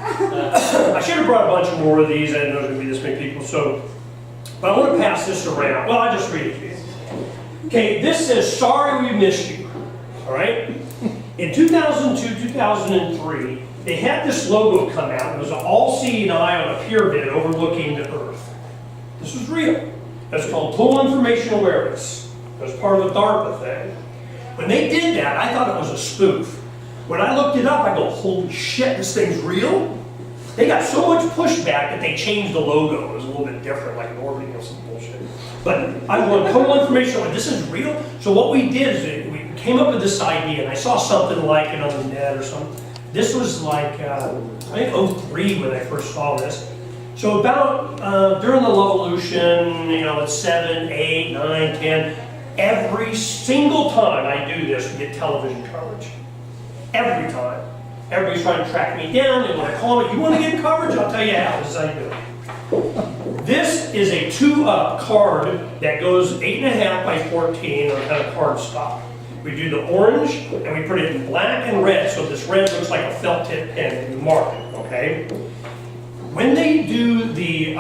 I should have brought a bunch more of these. I didn't know there was going to be this many people. So, but I want to pass this around. Well, I'll just read it to you. Okay, this says, sorry we missed you. All right? In 2002, 2003, they had this logo come out. It was an all-seeing eye on a pyramid overlooking the Earth. This was real. It's called Total Information Awareness. It was part of the DARPA thing. When they did that, I thought it was a spoof. When I looked it up, I go, holy shit, this thing's real? They got so much pushback that they changed the logo. It was a little bit different, like an orbiting or some bullshit. But I want total information on this is real. So what we did is we came up with this idea, and I saw something like it on the net or something. This was like, I think 03 when I first saw this. So about, during the Levolution, you know, it's 7, 8, 9, 10, every single time I do this, we get television coverage. Every time. Everybody's trying to track me down. They want to call me. You want to get coverage? I'll tell you how. This is how you do it. This is a 2-up card that goes 8.5 by 14 on kind of card stock. We do the orange and we put it in black and red, so this red looks like a felt tip pen and you mark it, okay? When they do the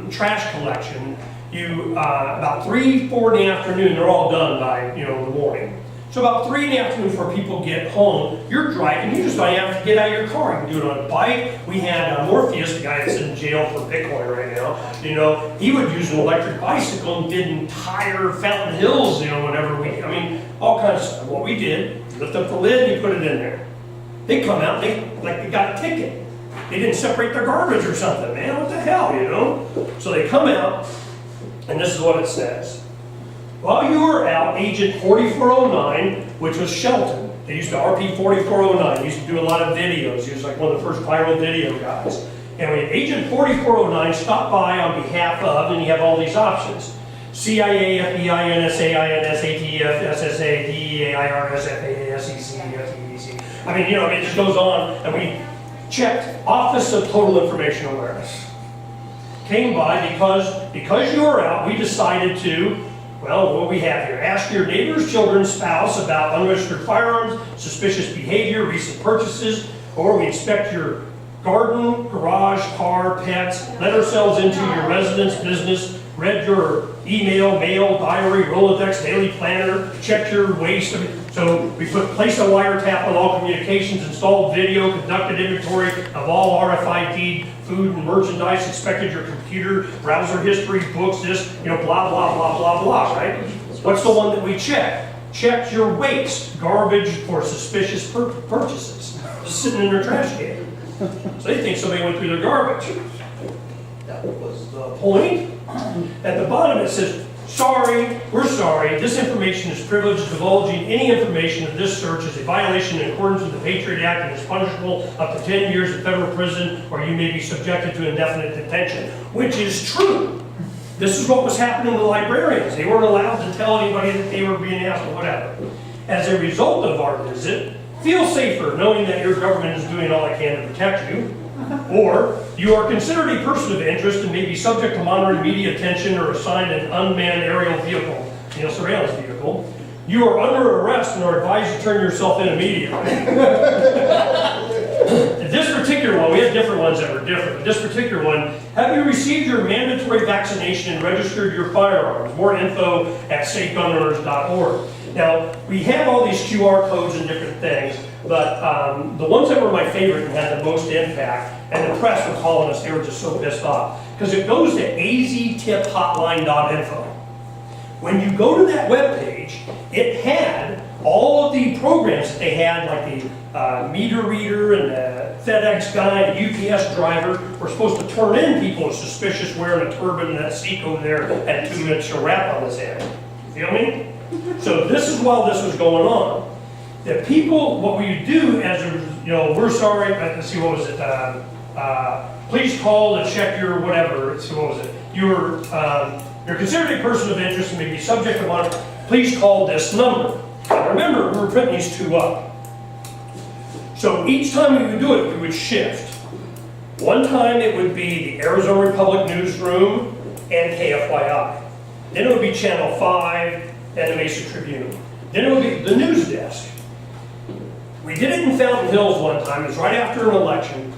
trash collection, you about 3, 4 in the afternoon, they're all done by, you know, the morning. So about 3 in the afternoon before people get home, you're driving, you just don't have to get out of your car. You can do it on a bike. We had Morpheus, the guy that's in jail for Bitcoin right now, you know, he would use an electric bicycle and did entire Fountain Hills, you know, whenever we, I mean, all kinds of stuff. What we did, lift up the lid and you put it in there. They come out, like they got a ticket. They didn't separate their garbage or something, man, what the hell, you know? So they come out, and this is what it says. While you were out, Agent 4409, which was Shelton, they used to RP 4409, he used to do a lot of videos, he was like one of the first viral video guys. And when Agent 4409 stopped by on behalf of, and you have all these options, CIA, FBI, NSA, INS, ATF, SSA, DEA, IRS, FAA, SEC, FTC. I mean, you know, it just goes on, and we checked Office of Total Information Awareness. Came by because you were out, we decided to, well, what we have here, ask your neighbor's children's spouse about unregistered firearms, suspicious behavior, recent purchases, or we inspect your garden, garage, car, pets, let ourselves into your residence, business, read your email, mail, diary, Rolodex, daily planner, check your waste. So we place a wiretap on all communications, installed video, conducted inventory of all RFID food and merchandise, inspected your computer, browser history, books, this, you know, blah, blah, blah, blah, blah, right? What's the one that we check? Checked your waste, garbage, or suspicious purchases. Just sitting in their trash can. So they think somebody went through their garbage. That was the point. At the bottom it says, sorry, we're sorry, this information is privileged. Divulging any information of this search is a violation in accordance with the Patriot Act and is punishable up to 10 years in federal prison, or you may be subjected to indefinite detention, which is true. This is what was happening to the librarians. They weren't allowed to tell anybody that they were being asked or whatever. As a result of our visit, feel safer knowing that your government is doing all it can to protect you. Or you are considered a person of interest and may be subject to monitoring, media attention, or assigned an unmanned aerial vehicle, you know, surveillance vehicle. You are under arrest and are advised to turn yourself in immediately. This particular one, we had different ones that were different. This particular one, have you received your mandatory vaccination and registered your firearms? More info at safegunowners.org. Now, we have all these QR codes and different things, but the ones that were my favorite and had the most impact, and the press were calling us, they were just so pissed off, because it goes to aztiphotline.info. When you go to that webpage, it had all of the programs that they had, like the meter reader and the FedEx guy, the UPS driver, were supposed to turn in people who are suspicious wearing a turban and that Sikh over there had 2 minutes to wrap on his head. Feel me? So this is while this was going on. The people, what we do as, you know, we're sorry, let's see, what was it? Please call to check your whatever. Let's see, what was it? You're considered a person of interest and may be subject to monitor. Please call this number. Now remember, we were putting these 2 up. So each time we would do it, we would shift. One time it would be the Arizona Republic Newsroom and KFYI. Then it would be Channel 5 and the Mesa Tribune. Then it would be the news desk. We did it in Fountain Hills one time. It was right after an election.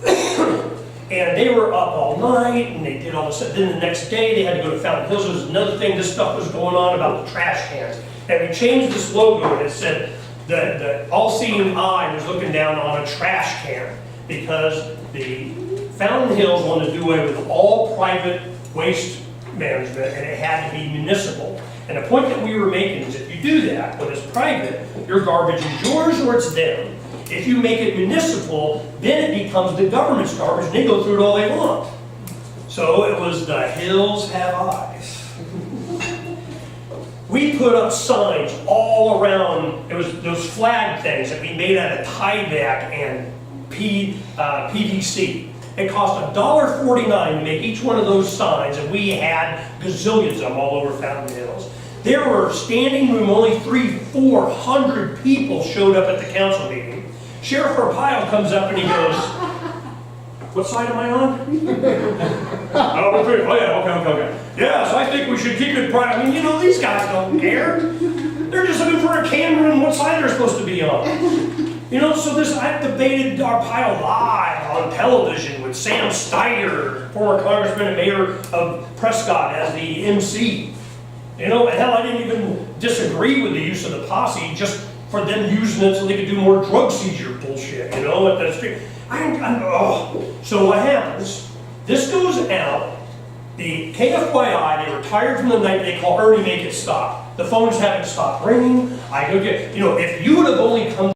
And they were up all night, and they did all this stuff. Then the next day, they had to go to Fountain Hills. There was another thing, this stuff was going on about the trash cans. And we changed this logo, and it said, the all-seeing eye was looking down on a trash can, because the Fountain Hills wanted to do away with all private waste management, and it had to be municipal. And the point that we were making is if you do that, when it's private, your garbage is yours or it's them. If you make it municipal, then it becomes the government's garbage, and they go through it all they want. So it was the hills have eyes. We put up signs all around. It was those flag things that we made out of tieback and PVC. It cost $1.49 to make each one of those signs, and we had gazillions of them all over Fountain Hills. There were standing room, only 300-400 people showed up at the council meeting. Sheriff Arpaio comes up and he goes, "What side am I on?" Oh yeah, okay. Yeah, so I think we should keep it private. I mean, you know, these guys don't care. They're just looking for a camera and what side they're supposed to be on. You know, so I've debated Arpaio live on television with Sam Steyer, former congressman and mayor of Prescott, as the MC. You know, and hell, I didn't even disagree with the use of the posse, just for them using it so they could do more drug seizure bullshit, you know, at the street. So what happens? This goes out. The KFYI, they retired from the night, they call Ernie, make it stop. The phones haven't stopped ringing. I go get, you know, if you would have only come